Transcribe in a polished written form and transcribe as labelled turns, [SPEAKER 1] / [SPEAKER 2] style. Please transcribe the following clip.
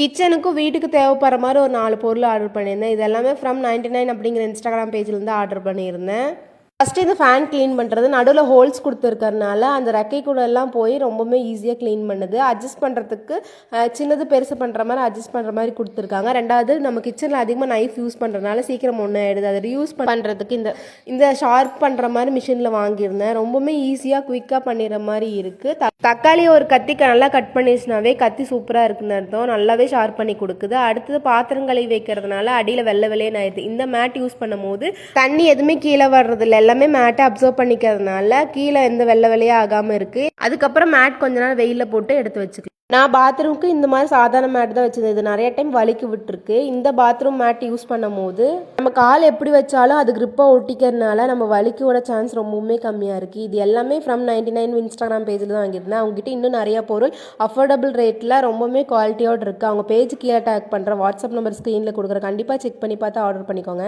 [SPEAKER 1] கிச்சனுக்கும் வீட்டுக்கு தேவைப்படுற மாதிரி ஒரு 4 பொருள் ஆர்டர் பண்ணியிருந்தேன். இது எல்லாமே ஃப்ரம் 99 அப்படிங்கிற இன்ஸ்டாகிராம் பேஜ்லேருந்து ஆர்டர் பண்ணியிருந்தேன். ஃபஸ்ட்டு இந்த ஃபேன் க்ளீன் பண்ணுறது நடுவில் ஹோல்ஸ் கொடுத்துருக்கறனால அந்த ரெக்கை கூட எல்லாம் போய் ரொம்பவுமே ஈஸியாக க்ளீன் பண்ணுது. அட்ஜஸ்ட் பண்ணுறதுக்கு சின்னது பெருசு பண்ணுற மாதிரி அட்ஜஸ்ட் பண்ணுற மாதிரி கொடுத்துருக்காங்க. ரெண்டாவது நம்ம கிச்சனில் அதிகமாக நைஃப் யூஸ் பண்ணுறதுனால சீக்கிரம் ஒன்று ஆகிடுது. அதை ரியூஸ் பண்ணுறதுக்கு இந்த ஷார்ப் பண்ணுற மாதிரி மிஷினில் வாங்கியிருந்தேன். ரொம்பவுமே ஈஸியாக குயிக்காக பண்ணிடுற மாதிரி இருக்குது. தக்காளி ஒரு கத்திக்கு நல்லா கட் பண்ணிச்சுனாவே கத்தி சூப்பராக இருக்குன்னு அர்த்தம். நல்லாவே ஷார்ப் பண்ணி கொடுக்குது. அடுத்தது பாத்திரம் கழுவி வைக்கிறதுனால அடியில் வெள்ளை வெள்ளையன்னு ஆயிடுது. இந்த மேட் யூஸ் பண்ணும் போது தண்ணி எதுவுமே கீழே வர்றதில்ல, எல்லாமே மேட்டை அப்சர்வ் பண்ணிக்கிறதுனால கீழே எந்த வெள்ளை வெள்ளையே ஆகாமல் இருக்குது. அதுக்கப்புறம் மேட் கொஞ்ச நாள் வெயிலில் போட்டு எடுத்து வச்சுக்கலாம். நான் பாத்ரூமுக்கு இந்த மாதிரி சாதாரண மேட் தான் வச்சிருந்தேன். இது நிறைய டைம் வலிக்கு விட்டுருக்கு. இந்த பாத்ரூம் மேட் யூஸ் பண்ணும் போது நம்ம கால் எப்படி வச்சாலும் அது கிரிப்பாக ஒட்டிக்கிறதுனால நம்ம வலிக்கோட சான்ஸ் ரொம்பவுமே கம்மியாக இருக்குது. இது எல்லாமே ஃப்ரம் 99 இன்ஸ்டாகிராம் பேஜில் தான் வாங்கியிருந்தேன். அவங்ககிட்ட இன்னும் நிறைய பொருள் அஃபோர்டபுள் ரேட்டில் ரொம்பவுமே குவாலிட்டியோடு இருக்குது. அவங்க பேஜ் கீழே டேக் பண்ணுற வாட்ஸ்அப் நம்பர் ஸ்க்ரீனில் கொடுக்குற கண்டிப்பாக செக் பண்ணி பார்த்து ஆர்டர் பண்ணிக்கோங்க.